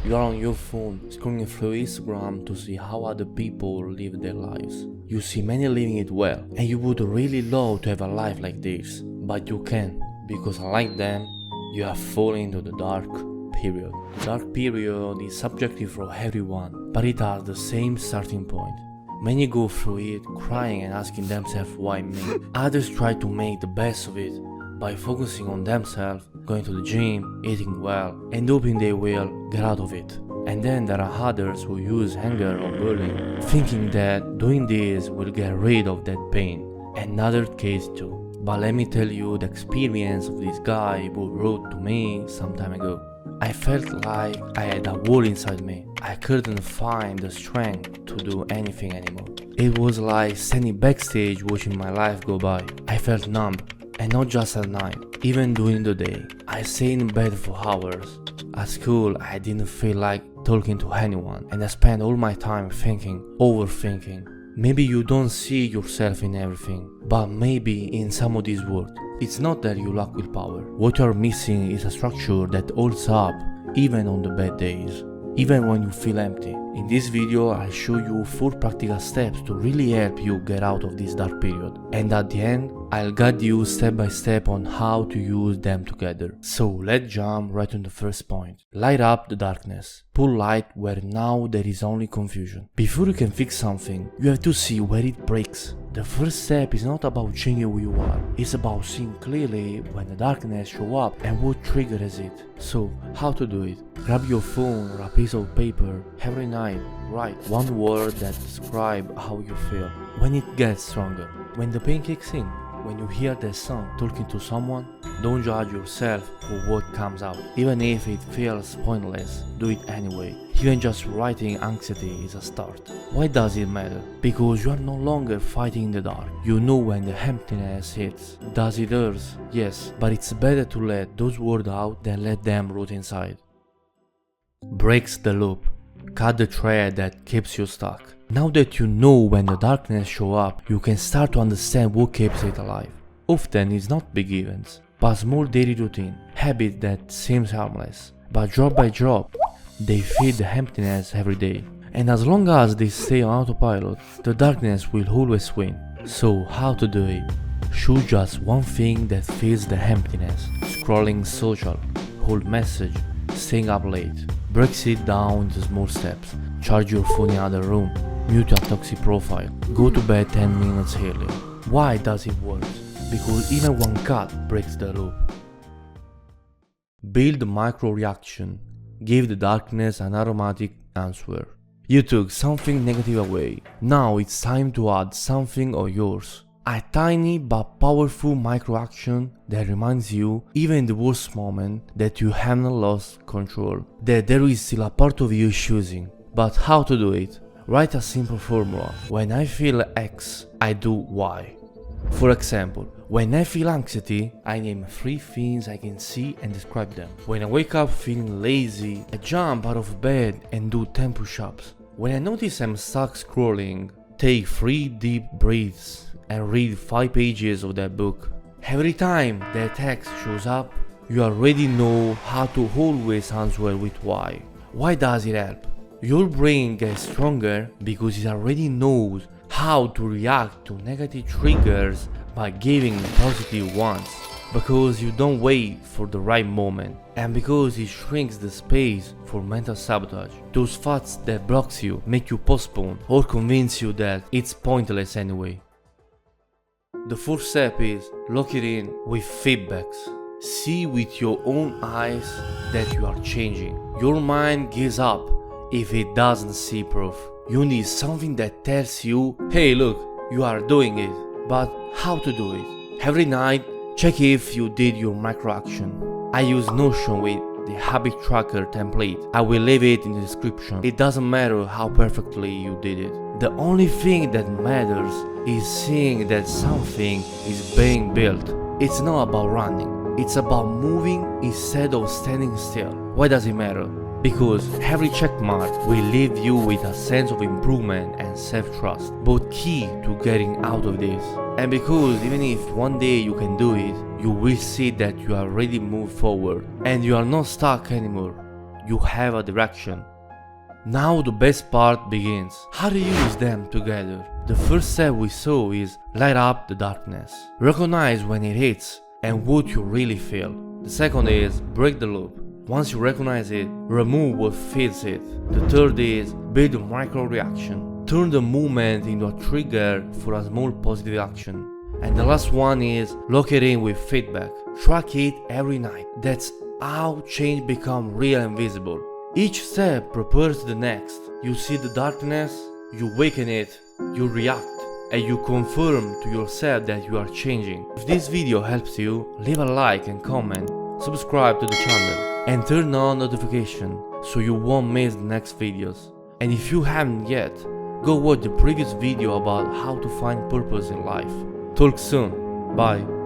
You are on your phone, scrolling through Instagram to see how other people live their lives. You see many living it well, and you would really love to have a life like this, but you can't, because unlike them, you have fallen into the dark period. The dark period is subjective for everyone, but it has the same starting point. Many go through it crying and asking themselves why me. Others try to make the best of it by focusing on themselves, going to the gym, eating well, and hoping they will get out of it. And then there are others who use anger or bullying, thinking that doing this will get rid of that pain. Another case too. But let me tell you the experience of this guy who wrote to me some time ago. I felt like I had a wall inside me. I couldn't find the strength to do anything anymore. It was like standing backstage watching my life go by. I felt numb. And not just at night, even during the day. I stayed in bed for hours. At school, I didn't feel like talking to anyone, and I spent all my time thinking, overthinking. Maybe you don't see yourself in everything, but maybe in some of these words. It's not that you lack willpower. What you're missing is a structure that holds up even on the bad days, even when you feel empty. In this video, I'll show you 4 practical steps to really help you get out of this dark period. And at the end, I'll guide you step by step on how to use them together. So let's jump right on the first point. Light up the darkness. Pull light where now there is only confusion. Before you can fix something, you have to see where it breaks. The first step is not about changing who you are, it's about seeing clearly when the darkness shows up and what triggers it. So, how to do it? Grab your phone or a piece of paper. Every night, write one word that describes how you feel. When it gets stronger, when the pain kicks in, when you hear that song talking to someone, don't judge yourself for what comes out. Even if it feels pointless, do it anyway. Even just writing anxiety is a start. Why does it matter? Because you are no longer fighting in the dark. You know when the emptiness hits. Does it hurt? Yes, but it's better to let those words out than let them rot inside. Breaks the loop. Cut the thread that keeps you stuck. Now that you know when the darkness shows up, you can start to understand what keeps it alive. Often it's not big events, but small daily routine, habit that seems harmless. But drop by drop, they feed the emptiness every day. And as long as they stay on autopilot, the darkness will always win. So how to do it? Choose just one thing that fills the emptiness. Scrolling social, old message, staying up late. Break it down into small steps. Charge your phone in another room. Mute your toxic profile. Go to bed 10 minutes earlier. Why does it work? Because even one cut breaks the loop. Build micro reaction. Give the darkness an aromatic answer. You took something negative away. Now it's time to add something of yours. A tiny but powerful micro action that reminds you, even in the worst moment, that you haven't lost control. That there is still a part of you choosing. But how to do it? Write a simple formula. When I feel X, I do Y. For example, when I feel anxiety, I name 3 things I can see and describe them. When I wake up feeling lazy, I jump out of bed and do 10 push-ups. When I notice I'm stuck scrolling, take 3 deep breaths and read 5 pages of that book. Every time that text shows up, you already know how to always answer with why. Why does it help? Your brain gets stronger because it already knows how to react to negative triggers by giving positive ones. Because you don't wait for the right moment, and because it shrinks the space for mental sabotage. Those thoughts that blocks you, make you postpone, or convince you that it's pointless anyway. The 4th step is lock it in with feedbacks. See with your own eyes that you are changing. Your mind gives up if it doesn't see proof. You need something that tells you, hey look, you are doing it, but how to do it? Every night, check if you did your micro action. I use Notion with the habit tracker template. I will leave it in the description. It doesn't matter how perfectly you did it. The only thing that matters is seeing that something is being built. It's not about running, it's about moving instead of standing still. Why does it matter? Because every checkmark will leave you with a sense of improvement and self-trust, both key to getting out of this. And because even if one day you can do it, you will see that you already moved forward and you are not stuck anymore. you have a direction. Now the best part begins. How to use them together? The first step we saw is light up the darkness. Recognize when it hits and what you really feel. The second is break the loop. Once you recognize it, remove what feeds it. The third is build a micro reaction. Turn the movement into a trigger for a small positive action. And the last one is lock it in with feedback. Track it every night. That's how change becomes real and visible. Each step prepares the next. You see the darkness, you awaken it, you react, and you confirm to yourself that you are changing. If this video helps you, leave a like and comment, subscribe to the channel, and turn on notifications so you won't miss the next videos. And if you haven't yet, go watch the previous video about how to find purpose in life. Talk soon. Bye.